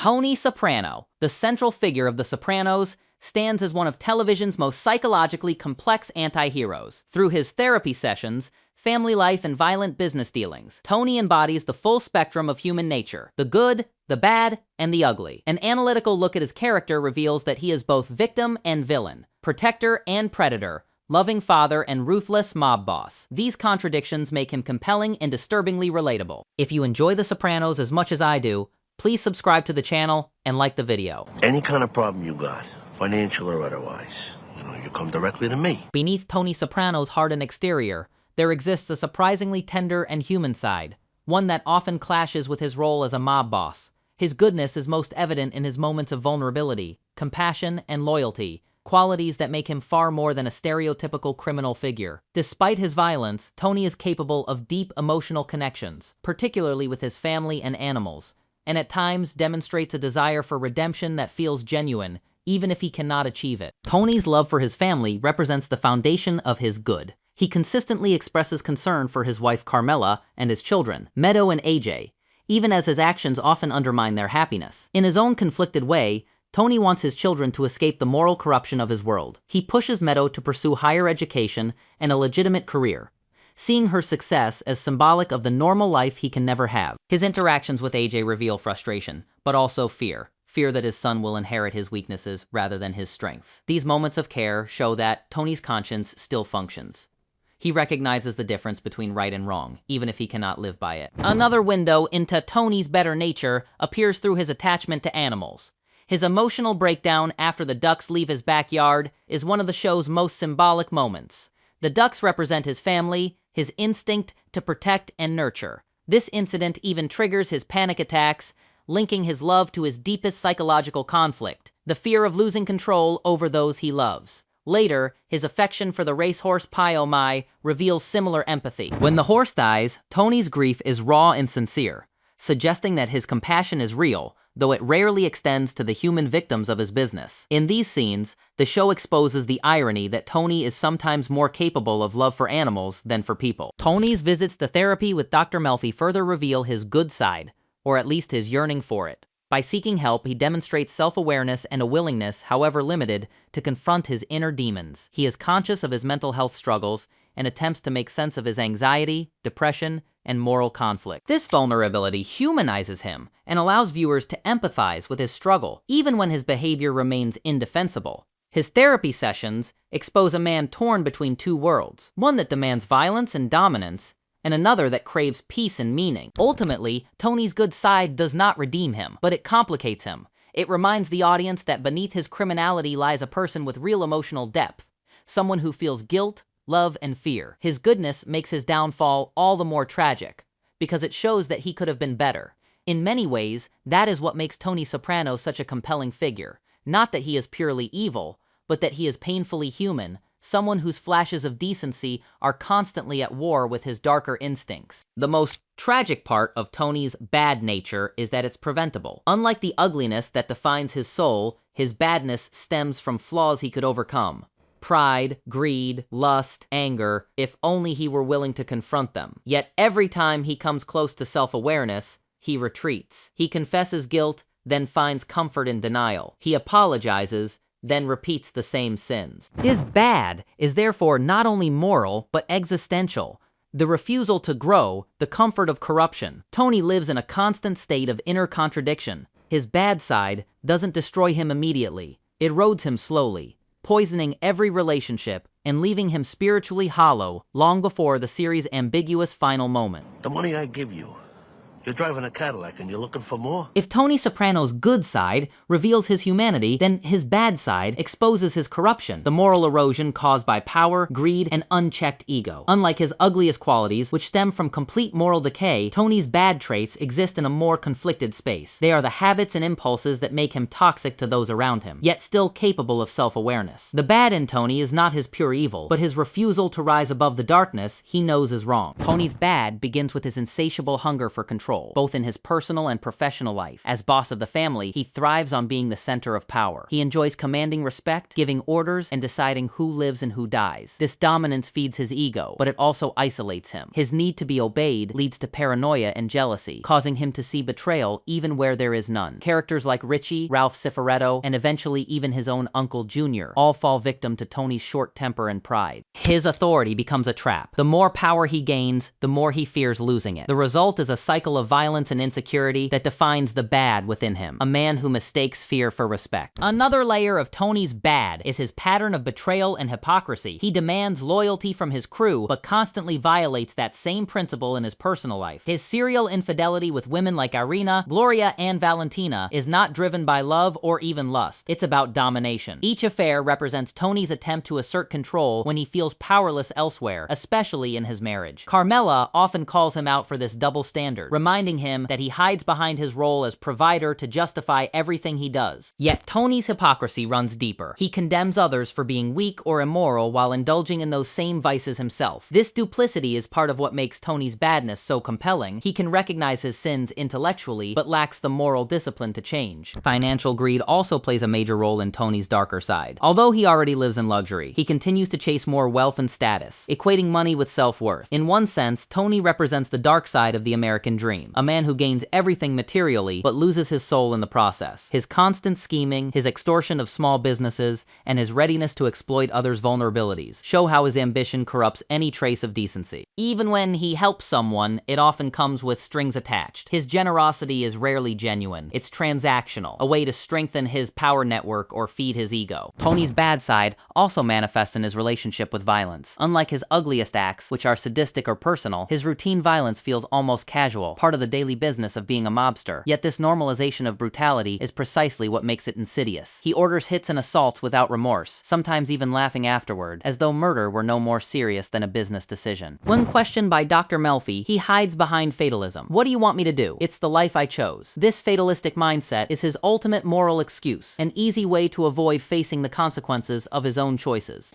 Tony Soprano, the central figure of The Sopranos, stands as one of television's most psychologically complex anti-heroes. Through his therapy sessions, family life, and violent business dealings, Tony embodies the full spectrum of human nature: the good, the bad, and the ugly. An analytical look at his character reveals that he is both victim and villain, protector and predator, loving father and ruthless mob boss. These contradictions make him compelling and disturbingly relatable. If you enjoy The Sopranos as much as I do, please subscribe to the channel and like the video. Any kind of problem you got, financial or otherwise, you come directly to me. Beneath Tony Soprano's hardened exterior, there exists a surprisingly tender and human side, one that often clashes with his role as a mob boss. His goodness is most evident in his moments of vulnerability, compassion, and loyalty, qualities that make him far more than a stereotypical criminal figure. Despite his violence, Tony is capable of deep emotional connections, particularly with his family and animals, and at times demonstrates a desire for redemption that feels genuine, even if he cannot achieve it. Tony's love for his family represents the foundation of his good. He consistently expresses concern for his wife Carmela and his children, Meadow and AJ, even as his actions often undermine their happiness. In his own conflicted way, Tony wants his children to escape the moral corruption of his world. He pushes Meadow to pursue higher education and a legitimate career, seeing her success as symbolic of the normal life he can never have. His interactions with AJ reveal frustration, but also fear. Fear that his son will inherit his weaknesses rather than his strengths. These moments of care show that Tony's conscience still functions. He recognizes the difference between right and wrong, even if he cannot live by it. Another window into Tony's better nature appears through his attachment to animals. His emotional breakdown after the ducks leave his backyard is one of the show's most symbolic moments. The ducks represent his family, his instinct to protect and nurture. This incident even triggers his panic attacks, linking his love to his deepest psychological conflict, the fear of losing control over those he loves. Later, his affection for the racehorse Pio Mai reveals similar empathy. When the horse dies, Tony's grief is raw and sincere, suggesting that his compassion is real, though it rarely extends to the human victims of his business. In these scenes, the show exposes the irony that Tony is sometimes more capable of love for animals than for people. Tony's visits to therapy with Dr. Melfi further reveal his good side, or at least his yearning for it. By seeking help, he demonstrates self-awareness and a willingness, however limited, to confront his inner demons. He is conscious of his mental health struggles and attempts to make sense of his anxiety, depression, and moral conflict. This vulnerability humanizes him and allows viewers to empathize with his struggle, even when his behavior remains indefensible. His therapy sessions expose a man torn between two worlds, one that demands violence and dominance, and another that craves peace and meaning. Ultimately, Tony's good side does not redeem him, but it complicates him. It reminds the audience that beneath his criminality lies a person with real emotional depth, someone who feels guilt, love, and fear. His goodness makes his downfall all the more tragic, because it shows that he could have been better. In many ways, that is what makes Tony Soprano such a compelling figure. Not that he is purely evil, but that he is painfully human, someone whose flashes of decency are constantly at war with his darker instincts. The most tragic part of Tony's bad nature is that it's preventable. Unlike the ugliness that defines his soul, his badness stems from flaws he could overcome: pride, greed, lust, anger, if only he were willing to confront them. Yet every time he comes close to self-awareness, he retreats. He confesses guilt, then finds comfort in denial. He apologizes, then repeats the same sins. His bad is therefore not only moral, but existential. The refusal to grow, the comfort of corruption. Tony lives in a constant state of inner contradiction. His bad side doesn't destroy him immediately. It erodes him slowly, poisoning every relationship and leaving him spiritually hollow long before the series' ambiguous final moment. The money I give you, you're driving a Cadillac and you're looking for more? If Tony Soprano's good side reveals his humanity, then his bad side exposes his corruption, the moral erosion caused by power, greed, and unchecked ego. Unlike his ugliest qualities, which stem from complete moral decay, Tony's bad traits exist in a more conflicted space. They are the habits and impulses that make him toxic to those around him, yet still capable of self-awareness. The bad in Tony is not his pure evil, but his refusal to rise above the darkness he knows is wrong. Tony's bad begins with his insatiable hunger for control. control, both in his personal and professional life. As boss of the family, he thrives on being the center of power. He enjoys commanding respect, giving orders, and deciding who lives and who dies. This dominance feeds his ego, but it also isolates him. His need to be obeyed leads to paranoia and jealousy, causing him to see betrayal even where there is none. Characters like Richie, Ralph Cifaretto, and eventually even his own Uncle Jr. all fall victim to Tony's short temper and pride. His authority becomes a trap. The more power he gains, the more he fears losing it. The result is a cycle of violence and insecurity that defines the bad within him, a man who mistakes fear for respect. Another layer of Tony's bad is his pattern of betrayal and hypocrisy. He demands loyalty from his crew, but constantly violates that same principle in his personal life. His serial infidelity with women like Irina, Gloria, and Valentina is not driven by love or even lust. It's about domination. Each affair represents Tony's attempt to assert control when he feels powerless elsewhere, especially in his marriage. Carmela often calls him out for this double standard, reminding him that he hides behind his role as provider to justify everything he does. Yet Tony's hypocrisy runs deeper. He condemns others for being weak or immoral while indulging in those same vices himself. This duplicity is part of what makes Tony's badness so compelling. He can recognize his sins intellectually, but lacks the moral discipline to change. Financial greed also plays a major role in Tony's darker side. Although he already lives in luxury, he continues to chase more wealth and status, equating money with self-worth. In one sense, Tony represents the dark side of the American dream, a man who gains everything materially but loses his soul in the process. His constant scheming, his extortion of small businesses, and his readiness to exploit others' vulnerabilities show how his ambition corrupts any trace of decency. Even when he helps someone, it often comes with strings attached. His generosity is rarely genuine. It's transactional, a way to strengthen his power network or feed his ego. Tony's bad side also manifests in his relationship with violence. Unlike his ugliest acts, which are sadistic or personal, his routine violence feels almost casual, part of the daily business of being a mobster. Yet this normalization of brutality is precisely what makes it insidious. He orders hits and assaults without remorse, sometimes even laughing afterward, as though murder were no more serious than a business decision. When questioned by Dr. Melfi, he hides behind fatalism. "What do you want me to do? It's the life I chose." This fatalistic mindset is his ultimate moral excuse, an easy way to avoid facing the consequences of his own choices.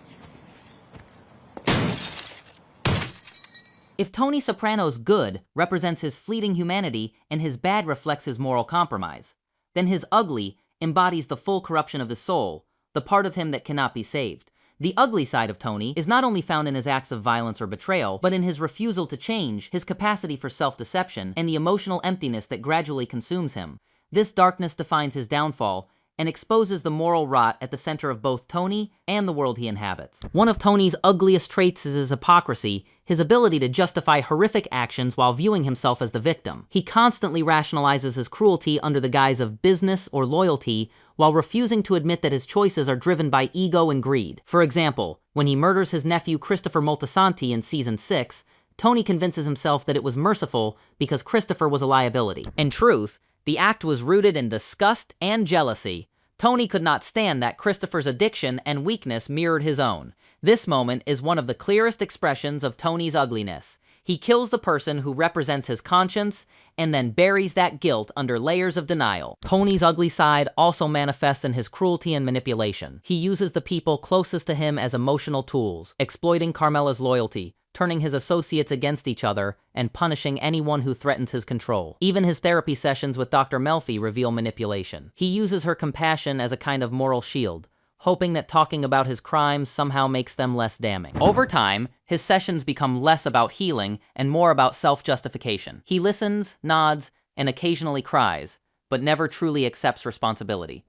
If Tony Soprano's good represents his fleeting humanity and his bad reflects his moral compromise, then his ugly embodies the full corruption of the soul, the part of him that cannot be saved. The ugly side of Tony is not only found in his acts of violence or betrayal, but in his refusal to change, his capacity for self-deception, and the emotional emptiness that gradually consumes him. This darkness defines his downfall and exposes the moral rot at the center of both Tony and the world he inhabits. One of Tony's ugliest traits is his hypocrisy, his ability to justify horrific actions while viewing himself as the victim. He constantly rationalizes his cruelty under the guise of business or loyalty, while refusing to admit that his choices are driven by ego and greed. For example, when he murders his nephew Christopher Moltisanti in Season 6, Tony convinces himself that it was merciful because Christopher was a liability. In truth, the act was rooted in disgust and jealousy. Tony could not stand that Christopher's addiction and weakness mirrored his own. This moment is one of the clearest expressions of Tony's ugliness. He kills the person who represents his conscience and then buries that guilt under layers of denial. Tony's ugly side also manifests in his cruelty and manipulation. He uses the people closest to him as emotional tools, exploiting Carmela's loyalty, turning his associates against each other, and punishing anyone who threatens his control. Even his therapy sessions with Dr. Melfi reveal manipulation. He uses her compassion as a kind of moral shield, hoping that talking about his crimes somehow makes them less damning. Over time, his sessions become less about healing and more about self-justification. He listens, nods, and occasionally cries, but never truly accepts responsibility.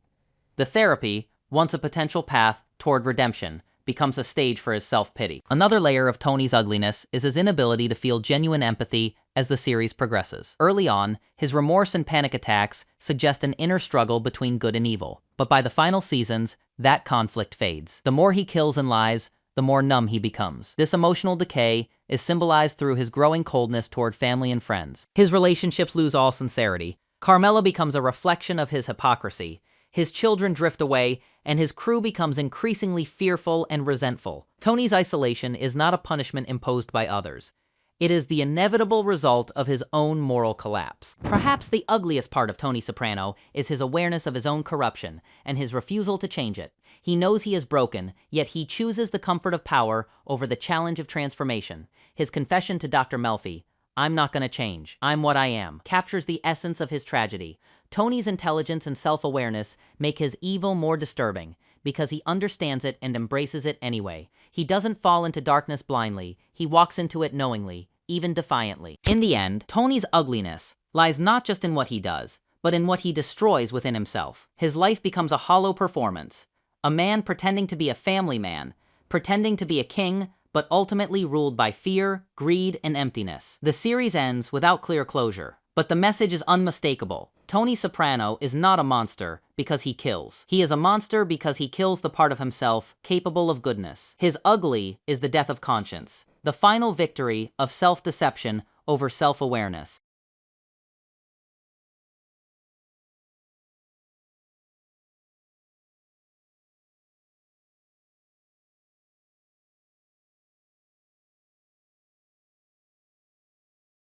The therapy, once a potential path toward redemption, becomes a stage for his self-pity. Another layer of Tony's ugliness is his inability to feel genuine empathy as the series progresses. Early on, his remorse and panic attacks suggest an inner struggle between good and evil. But by the final seasons, that conflict fades. The more he kills and lies, the more numb he becomes. This emotional decay is symbolized through his growing coldness toward family and friends. His relationships lose all sincerity. Carmela becomes a reflection of his hypocrisy. His children drift away, and his crew becomes increasingly fearful and resentful. Tony's isolation is not a punishment imposed by others. It is the inevitable result of his own moral collapse. Perhaps the ugliest part of Tony Soprano is his awareness of his own corruption and his refusal to change it. He knows he is broken, yet he chooses the comfort of power over the challenge of transformation. His confession to Dr. Melfi, I'm not gonna change. I'm what I am, captures the essence of his tragedy. Tony's intelligence and self-awareness make his evil more disturbing, because he understands it and embraces it anyway. He doesn't fall into darkness blindly, he walks into it knowingly, even defiantly. In the end, Tony's ugliness lies not just in what he does, but in what he destroys within himself. His life becomes a hollow performance. A man pretending to be a family man, pretending to be a king, but ultimately ruled by fear, greed, and emptiness. The series ends without clear closure, but the message is unmistakable. Tony Soprano is not a monster because he kills. He is a monster because he kills the part of himself capable of goodness. His ugly is the death of conscience, the final victory of self-deception over self-awareness.